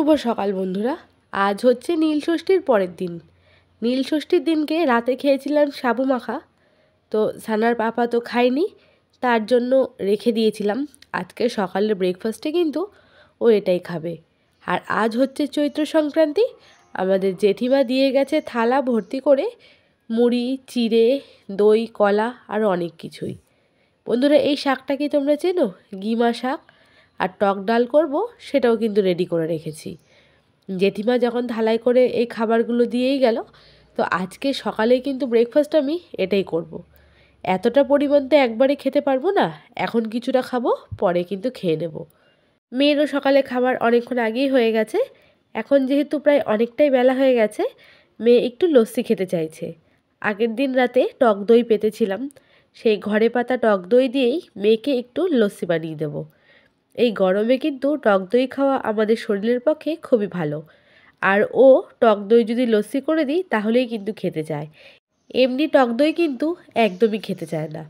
শুভ সকাল বন্ধুরা। আজ হচ্ছে নীল ষষ্ঠীর পরের দিন। নীল ষষ্ঠীর দিনকে রাতে খেয়েছিলাম সাবু মাখা, তো সানার পাপা তো খায়নি, তার জন্য রেখে দিয়েছিলাম। আজকে সকালের ব্রেকফাস্টে কিন্তু ও এটাই খাবে। আর আজ হচ্ছে চৈত্র সংক্রান্তি। আমাদের জেঠিমা দিয়ে গেছে থালা ভর্তি করে মুড়ি, চিড়ে, দই, কলা আর অনেক কিছুই। বন্ধুরা, এই শাকটা কি তোমরা চেনো? গিমা শাক। আর টক ডাল করব, সেটাও কিন্তু রেডি করে রেখেছি। জেঠিমা যখন থালায় করে এই খাবারগুলো দিয়েই গেল, তো আজকে সকালে কিন্তু ব্রেকফাস্ট আমি এটাই করব। এতটা পরিমাণ তো একবারে খেতে পারবো না, এখন কিছুটা খাবো, পরে কিন্তু খেয়ে নেব। মেয়েরও সকালে খাবার অনেকক্ষণ আগেই হয়ে গেছে। এখন যেহেতু প্রায় অনেকটাই বেলা হয়ে গেছে, মেয়ে একটু লস্যি খেতে চাইছে। আগের দিন রাতে টক দই পেতেছিলাম, সেই ঘরে পাতা টক দই দিয়েই মেয়েকে একটু লস্যি বানিয়ে দেবো। এই গরমে কিন্তু টক দই খাওয়া আমাদের শরীরের পক্ষে খুবই ভালো। আর ও টক দই যদি লস্যি করে দিই তাহলেই কিন্তু খেতে চায়। এমনি টক দই কিন্তু একদমই খেতে চায় না।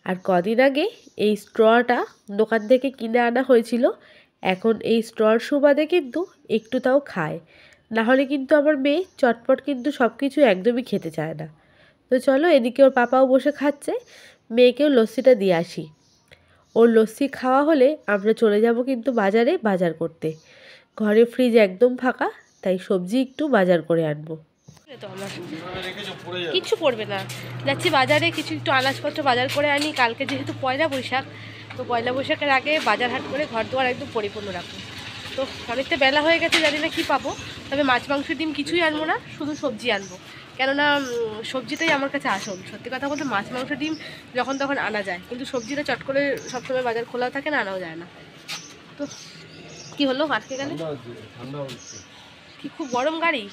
আর কদিন আগে এই স্ট্রটা দোকান থেকে কিনে আনা হয়েছিল, এখন এই স্ট্রর সুবাদে কিন্তু একটু তাও খায়। নাহলে কিন্তু আমার মেয়ে চটপট কিন্তু সব কিছু একদমই খেতে চায় না। তো চলো, এদিকে ওর পাপাও বসে খাচ্ছে, মেয়েকেও লস্যিটা দিয়ে আসি। ওর লস্যি খাওয়া হলে আমরা চলে যাব কিন্তু বাজারে বাজার করতে। ঘরে ফ্রিজ একদম ফাঁকা, তাই সবজি একটু বাজার করে আনবো। কিচ্ছু পড়বে না, যাচ্ছি বাজারে কিছু একটু আনাজপত্র বাজার করে আনি। কালকে যেহেতু পয়লা বৈশাখ, তো পয়লা বৈশাখের আগে বাজার হাট করে ঘর দুয়ার একদম পরিপূর্ণ রাখবো। তো অনেকটা বেলা হয়ে গেছে, জানি না কি পাবো, তবে মাছ মাংস ডিম কিছুই আনবো না, শুধু সবজি আনবো। কেননা সবজিটাই আমার কাছে আসল। সত্যি কথা বলতে মাছ মাংস ডিম যখন তখন আনা যায়, কিন্তু সবজিটা চট করে সবসময় বাজার খোলাও থাকে না, আনাও যায় না। তো কি হলো, আটকে গেলে কি? খুব গরম গাড়ি?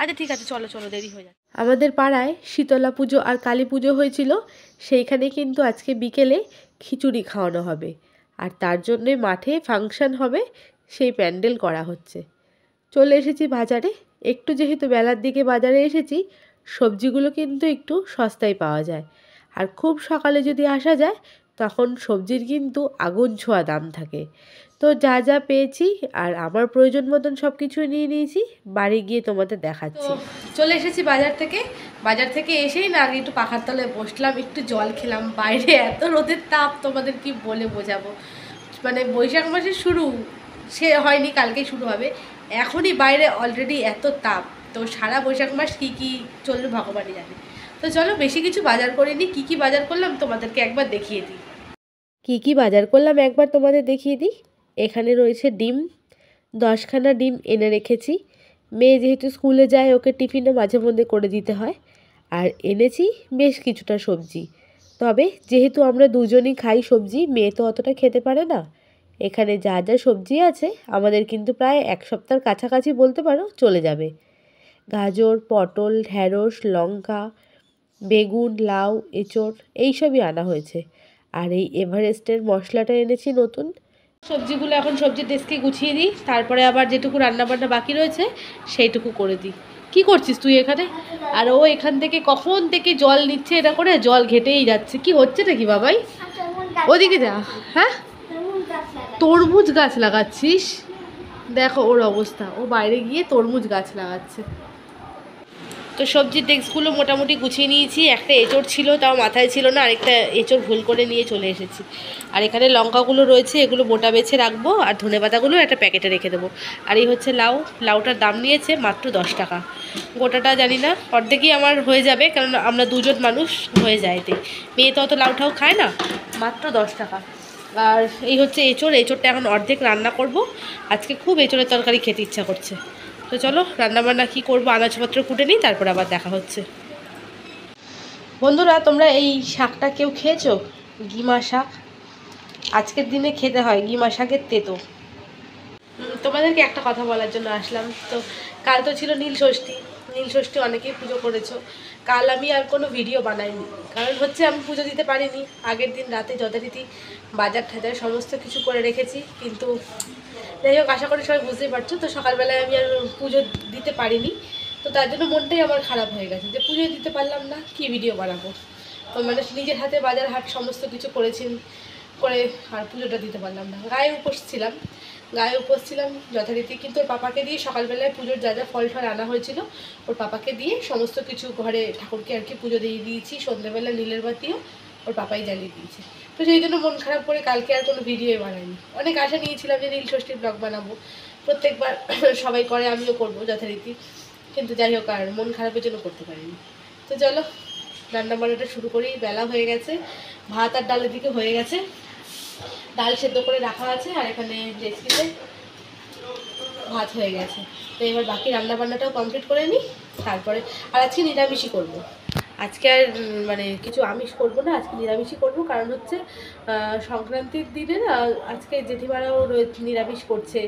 আচ্ছা ঠিক আছে, চলো চলো, দেরি হয়ে যায়। আমাদের পাড়ায় শীতলা পুজো আর কালী পুজো হয়েছিল, সেইখানে কিন্তু আজকে বিকেলে খিচুড়ি খাওয়ানো হবে। আর তার জন্যে মাঠে ফাংশন হবে, সেই প্যান্ডেল করা হচ্ছে। চলে এসেছি বাজারে। একটু যেহেতু বেলার দিকে বাজারে এসেছি, সবজিগুলো কিন্তু একটু সস্তায় পাওয়া যায়। আর খুব সকালে যদি আসা যায়, তখন সবজির কিন্তু আগুন ছোঁয়া দাম থাকে। তো যা যা পেয়েছি আর আমার প্রয়োজন মতন সব কিছু নিয়ে নিয়েছি, বাড়ি গিয়ে তোমাদের দেখাচ্ছি। চলে এসেছি বাজার থেকে এসেই না আগে একটু পাখার তলায় বসলাম, একটু জল খেলাম। বাইরে এত রোদের তাপ, তোমাদের কি বলে বোঝাবো। মানে বৈশাখ মাসের শুরু সে হয়নি, কালকেই শুরু হবে, এখনই বাইরে অলরেডি এত তাপ। তো সারা বৈশাখ মাস কী কী চলবে ভগবানই জানে। তো চলো, বেশি কিছু বাজার করিনি, কী কী বাজার করলাম তোমাদেরকে একবার দেখিয়ে দিই। কী কী বাজার করলাম একবার তোমাদের দেখিয়ে দিই। এখানে রয়েছে ডিম, 10খানা ডিম এনে রেখেছি। মেয়ে যেহেতু স্কুলে যায়, ওকে টিফিনও মাঝে মধ্যে করে দিতে হয়। আর এনেছি বেশ কিছুটা সবজি, তবে যেহেতু আমরা দুজনই খাই সবজি, মেয়ে তো অতটা খেতে পারে না। এখানে যা যা সবজি আছে আমাদের কিন্তু প্রায় এক সপ্তাহের কাছাকাছি বলতে পারো চলে যাবে। গাজর, পটল, ঢ্যাঁড়স, লঙ্কা, বেগুন, লাউ, এঁচড় এইসবই আনা হয়েছে। আর এই এভারেস্টের মশলাটা এনেছি নতুন। সবজিগুলো এখন সবজির ডেস্কে গুছিয়ে দিই, তারপরে আবার যেটুকু রান্নাবান্না বাকি রয়েছে সেইটুকু করে দিই। কি করছিস তুই এখানে? আর ও এখান থেকে কখন থেকে জল নিচ্ছে, এটা করে জল ঘেটেই যাচ্ছে। কি হচ্ছে নাকি বাবাই? ওদিকে যা। হ্যাঁ, তরমুজ গাছ লাগাচ্ছিস? দেখো ওর অবস্থা, ও বাইরে গিয়ে তরমুজ গাছ লাগাচ্ছে। তো সবজির ডেস্কগুলো মোটামুটি গুছিয়ে নিয়েছি। একটা এঁচড় ছিল, তাও মাথায় ছিল না, আরেকটা এঁচড় ভুল করে নিয়ে চলে এসেছি। আর এখানে লঙ্কাগুলো রয়েছে, এগুলো বোটা বেছে রাখবো। আর ধনেপাতাগুলো একটা প্যাকেটে রেখে দেবো। আর এই হচ্ছে লাউ, লাউটার দাম নিয়েছে মাত্র 10 টাকা। গোটাটা জানি না, অর্ধেকই আমার হয়ে যাবে, কারণ আমরা দুজন মানুষ হয়ে যায় এতে। মেয়ে তো অত লাউটাও খায় না, মাত্র 10 টাকা। আর এই হচ্ছে এঁচড়, এঁচড়টা এখন অর্ধেক রান্না করব। আজকে খুব এঁচড়ের তরকারি খেতে ইচ্ছা করছে। তো চলো, রান্নাবান্না কী করবো আনাজপত্র কুটে নিই, তারপর আবার দেখা হচ্ছে। বন্ধুরা, তোমরা এই শাকটা কেউ খেয়েছো? গিমা শাক। আজকের দিনে খেতে হয় গিমা শাকের তেতো। তোমাদেরকে একটা কথা বলার জন্য আসলাম। তো কাল তো ছিল নীল ষষ্ঠী। নীল ষষ্ঠী অনেকেই পুজো করেছো। কাল আমি আর কোনো ভিডিও বানাইনি, কারণ হচ্ছে আমি পুজো দিতে পারিনি। আগের দিন রাতে যথারীতি বাজার ঠাজার সমস্ত কিছু করে রেখেছি, কিন্তু যাই হোক, আশা করি সবাই বুঝতেই পারছো। তো সকালবেলায় আমি আর পুজো দিতে পারিনি, তো তার জন্য মনটাই আমার খারাপ হয়ে গেছে যে পুজো দিতে পারলাম না, কি ভিডিও বানাবো। তো মানে নিজের হাতে বাজার হাট সমস্ত কিছু করেছি, করে আর পুজোটা দিতে পারলাম না। গায়ে উপোস ছিলাম যথারীতি, কিন্তু ওর পাপাকে দিয়ে সকালবেলায় পুজোর যা যা ফল ফল আনা হয়েছিল ওর পাপাকে দিয়ে সমস্ত কিছু ঘরে ঠাকুরকে আর কি পুজো দিয়ে দিয়েছি। সন্ধ্যেবেলা নীলের বাতিও ওর পাপাই জ্বালিয়ে দিয়েছে। তো সেই জন্য মন খারাপ করে কালকে আর কোনো ভিডিও বানাইনি। অনেক আশা নিয়েছিলাম যে নীল ষষ্ঠীর ব্লগ বানাবো, প্রত্যেকবার সবাই করে আমিও করবো যথারীতি, কিন্তু যাই হোক আর মন খারাপের জন্য করতে পারিনি। তো চলো রান্না বান্নাটা শুরু করি। বেলা হয়ে গেছে, ভাত আর ডালের দিকে হয়ে গেছে, ডাল সেদ্ধ করে রাখা আছে আর এখানে ডেচকিতে ভাত হয়ে গেছে। তো এবার বাকি রান্না বান্নাটাও কমপ্লিট করে নিই, তারপরে আর আজকে নিরামিষই করব। আজকে আর মানে কিছু আমিষ করব না, আজকে নিরামিষই করব। কারণ হচ্ছে সংক্রান্তির দিনে না আজকে জেঠিমারাও নিরামিষ করছে।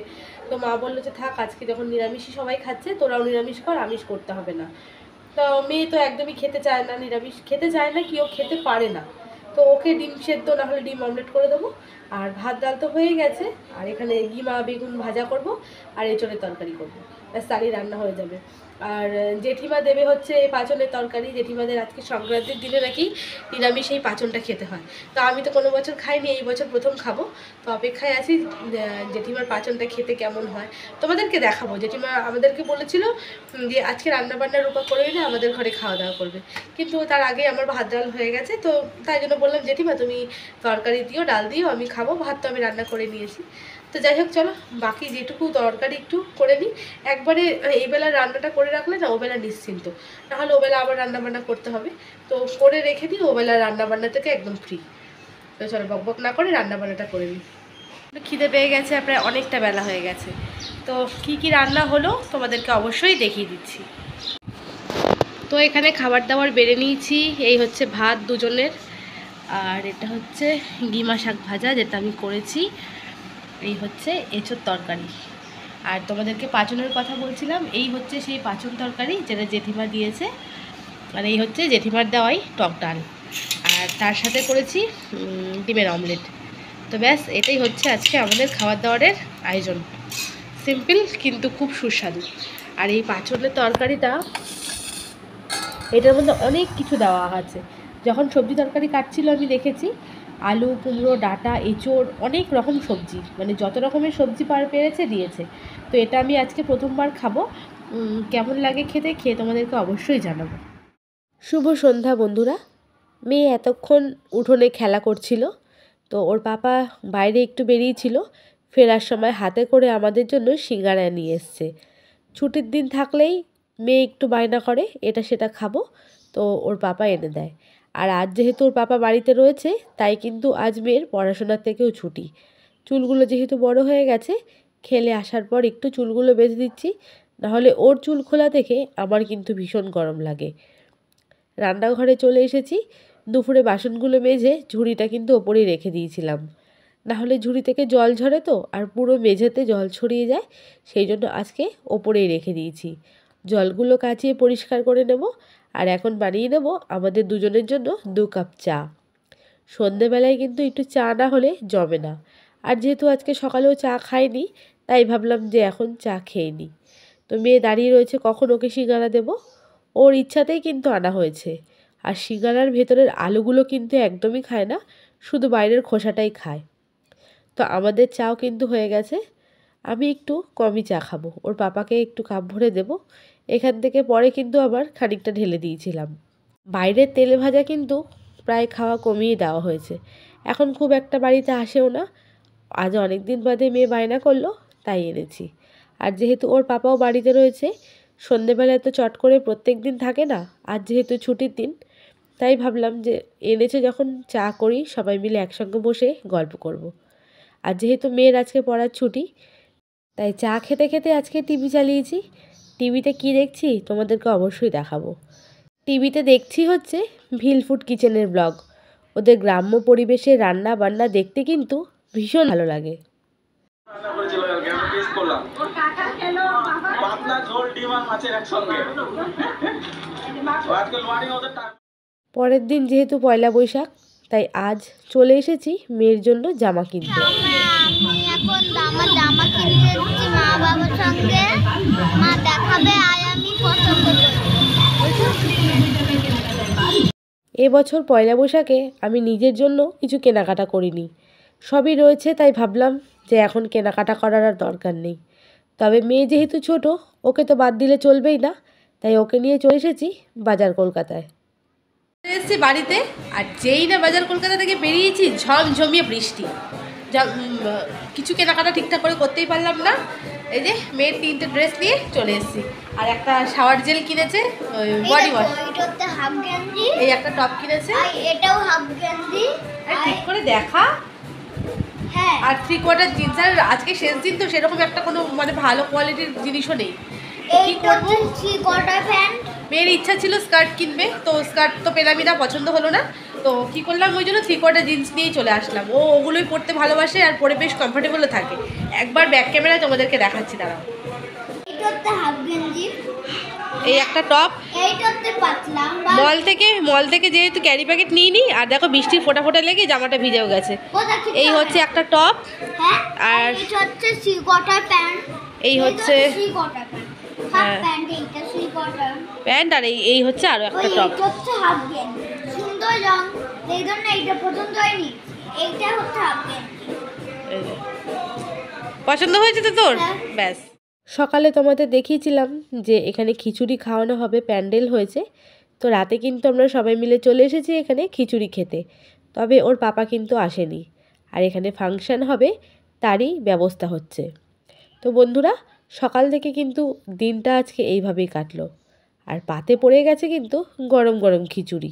তো মা বললো যে থাক, আজকে যখন নিরামিষই সবাই খাচ্ছে তোরাও নিরামিষ কর, আমিষ করতে হবে না। তো মেয়ে তো একদমই খেতে চায় না, নিরামিষ খেতে চায় না, কি ও খেতে পারে না। তো ওকে ডিম সেদ্ধ না হলে ডিম অমলেট করে দেবো। আর ভাত ডাল তো হয়ে গেছে, আর এখানে গিমা বেগুন ভাজা করব আর এঁচোড়ের তরকারি করবো, ব্যাস তারই রান্না হয়ে যাবে। আর জেঠিমা দেবে হচ্ছে এই পাঁচনের তরকারি। জেঠিমাদের আজকে সংক্রান্তির দিনে নাকি নিরামিষ এই পাঁচনটা খেতে হয়। তো আমি তো কোনো বছর খাইনি, এই বছর প্রথম খাবো। তো অপেক্ষায় আছি জেঠিমার পাঁচনটা খেতে কেমন হয়, তোমাদেরকে দেখাবো। জেঠিমা আমাদেরকে বলেছিল যে আজকে রান্নাবান্নার উপর করে নিয়ে আমাদের ঘরে খাওয়া দাওয়া করবে, কিন্তু তার আগে আমার ভাত ডাল হয়ে গেছে। তো তাই জন্য বললাম জেঠিমা তুমি তরকারি দিও, ডাল দিও, আমি খাবো, ভাত তো আমি রান্না করে নিয়েছি। তো যাই হোক চলো বাকি যেটুকু তরকারি একটু করে নিই। একবারে এই বেলা রান্নাটা করে রাখলে না ওবেলা নিশ্চিন্ত, নাহলে ওবেলা আবার রান্নাবান্না করতে হবে। তো করে রেখে দিই, ওবেলা রান্নাবান্না থেকে একদম ফ্রি। তো চলো বকবক না করে রান্নাবান্নাটা করে নিই। খিদে পেয়ে গেছে, প্রায় অনেকটা বেলা হয়ে গেছে। তো কি কি রান্না হলো তোমাদেরকে অবশ্যই দেখিয়ে দিচ্ছি। তো এখানে খাবার দাবার বেড়ে নিয়েছি। এই হচ্ছে ভাত দুজনের, আর এটা হচ্ছে গিমা শাক ভাজা যেটা আমি করেছি, এই হচ্ছে এঁচোড় তরকারি। আর তোমাদেরকে পাঁচনের কথা বলছিলাম, এই হচ্ছে সেই পাঁচন তরকারি যেটা জেঠিমা দিয়েছে, আর এই হচ্ছে জেঠিমার দেওয়াই টক ডাল, আর তার সাথে করেছি ডিমের অমলেট। তো ব্যাস এটাই হচ্ছে আজকে আমাদের খাবার দাবারের আয়োজন। সিম্পল কিন্তু খুব সুস্বাদু। আর এই পাঁচনের তরকারিটা, এটার মধ্যে অনেক কিছু দেওয়া আছে। যখন সবজি তরকারি কাটছিল আমি দেখেছি আলু, কুমড়ো, ডাঁটা, এঁচোড়, অনেক রকম সবজি, মানে যত রকমের সবজি পেরেছে দিয়েছে। তো এটা আমি আজকে প্রথমবার খাবো, কেমন লাগে খেয়ে তোমাদেরকে অবশ্যই জানাবো। শুভ সন্ধ্যা বন্ধুরা। মেয়ে এতক্ষণ উঠোনে খেলা করছিল, তো ওর পাপা বাইরে একটু বেরিয়েছিল, ফেরার সময় হাতে করে আমাদের জন্য সিঙ্গারা নিয়ে এসছে। ছুটির দিন থাকলেই মেয়ে একটু বায়না করে এটা সেটা খাবো, তো ওর পাপা এনে দেয়। আর আজ যেহেতু ওর পাপা বাড়িতে রয়েছে, তাই কিন্তু আজ মেয়ের পড়াশোনার থেকেও ছুটি। চুলগুলো যেহেতু বড় হয়ে গেছে, খেলে আসার পর একটু চুলগুলো বেঁধে দিচ্ছি, নাহলে ওর চুল খোলা দেখে আমার কিন্তু ভীষণ গরম লাগে। রান্নাঘরে চলে এসেছি, দুপুরে বাসনগুলো মেজে ঝুড়িটা কিন্তু ওপরেই রেখে দিয়েছিলাম, নাহলে ঝুড়ি থেকে জল ঝরে তো আর পুরো মেঝেতে জল ছড়িয়ে যায়, সেই জন্য আজকে ওপরেই রেখে দিয়েছি। জলগুলো কাচিয়ে পরিষ্কার করে নেব, আর এখন বানিয়ে নেব আমাদের দুজনের জন্য 2 কাপ চা। সন্ধেবেলায় কিন্তু একটু চা না হলে জমে না, আর যেহেতু আজকে সকালেও চা খাইনি, তাই ভাবলাম যে এখন চা খেয়ে নিই। তো মেয়ে দাঁড়িয়ে রয়েছে কখন ওকে সিঙ্গারা দেব, ওর ইচ্ছাতেই কিন্তু আনা হয়েছে। আর সিঙ্গারার ভেতরের আলুগুলো কিন্তু একদমই খায় না, শুধু বাইরের খোসাটাই খায়। তো আমাদের চাও কিন্তু হয়ে গেছে। আমি একটু কমই চা খাবো, ওর পাপাকে একটু কাপ ভরে দেব। এখান থেকে পরে কিন্তু আবার খানিকটা ঢেলে দিয়েছিলাম। বাইরের তেলে ভাজা কিন্তু প্রায় খাওয়া কমিয়ে দেওয়া হয়েছে, এখন খুব একটা বাড়িতে আসেও না। আজ অনেক দিন বাদে মেয়ে বায়না করলো, তাই এনেছি। আর যেহেতু ওর পাপাও বাড়িতে রয়েছে, সন্ধেবেলায় তো চট করে প্রত্যেক দিন থাকে না, আজ যেহেতু ছুটির দিন, তাই ভাবলাম যে এনেছে যখন চা করি, সবাই মিলে একসঙ্গে বসে গল্প করব। আর যেহেতু মেয়ের আজকে পড়ার ছুটি, তাই চা খেতে খেতে আজকে টিভি চালিয়েছি। টিভিতে কি দেখছি তোমাদেরকে অবশ্যই দেখাবো। টিভিতে দেখছি হচ্ছে ভিল ফুড কিচেনের ব্লগ। ওদের গ্রাম্য পরিবেশে রান্না বান্না দেখতে কিন্তু ভীষণ ভালো লাগে। পরের দিন যেহেতু পয়লা বৈশাখ, তাই আজ চলে এসেছি মেয়ের জন্য জামা কিনতে। এবছর পয়লা বৈশাখে আমি নিজের জন্য কিছু কেনাকাটা করিনি, সবই রয়েছে, তাই ভাবলাম যে এখন কেনাকাটা করার আর দরকার নেই। তবে মেয়ে যেহেতু ছোট, ওকে তো বাদ দিলে চলবেই না, তাই ওকে নিয়ে চলে এসেছি বাজার কলকাতায়। এসেছি বাড়িতে, আর যেই না বাজার কলকাতা থেকে বেরিয়েছি ঝমঝমিয়ে বৃষ্টি। কিছু কেনাকাটা ঠিকঠাক করে করতেই পারলাম না। এই যে মেয়ের 3টে ড্রেস নিয়ে চলে এসেছি, আর একটা শাওয়ার জেল কিনেছে, বডি ওয়াশ, এই একটা টপ কিনেছে, এটাও হাফ গেঞ্জি, ঠিক করে দেখা, হ্যাঁ, আর 3/4 জিন্স। আর আজকে শেষ দিন তো সেরকম একটা কোনো মানে ভালো কোয়ালিটির জিনিসও নেই। কি করবো, 3/4 প্যান্ট। মেয়ের ইচ্ছা ছিল স্কার্ট কিনবে, তো স্কার্ট তো পেলামই না, পছন্দ হলো না। তো কী করলাম, ওই জন্য 3/4 জিন্স নিয়েই চলে আসলাম। ও ওগুলোই পরতে ভালোবাসে আর পরে বেশ কমফোর্টেবলও থাকে। একবার ব্যাক ক্যামেরায় তোমাদেরকে দেখাচ্ছি, দাঁড়াও। এইটাতে হাফ গেঞ্জি, এই একটা টপ, এইটাতে পাতলা। মল থেকে যেহেতু ক্যারি প্যাকেট নিয়ে নিই, আর দেখো বৃষ্টির ফোঁটা ফোঁটা লেগে জামাটা ভিজেও গেছে। এই হচ্ছে একটা টপ, হ্যাঁ, আর এটা হচ্ছে 3/4 প্যান্ট। এই হচ্ছে 3/4 প্যান্ট, হাফ প্যান্ট, এইটা 3/4 প্যান্ট, আর এই হচ্ছে আরও একটা টপ। এইটা হচ্ছে হাফ গেঞ্জি, সুন্দর রং, এই জন্য এইটা পছন্দ হয়নি। এইটা হচ্ছে হাফ গেঞ্জি। পছন্দ হয়েছে তো তোর? হ্যাঁ। ব্যাস। সকালে তোমাদের দেখিয়েছিলাম যে এখানে খিচুড়ি খাওয়ানো হবে, প্যান্ডেল হয়েছে। তো রাতে কিন্তু আমরা সবাই মিলে চলে এসেছি এখানে খিচুড়ি খেতে। তবে ওর পাপা কিন্তু আসেনি, আর এখানে ফাংশান হবে তারই ব্যবস্থা হচ্ছে। তো বন্ধুরা, সকাল থেকে কিন্তু দিনটা আজকে এইভাবেই কাটলো, আর পাতে পড়ে গেছে কিন্তু গরম গরম খিচুড়ি।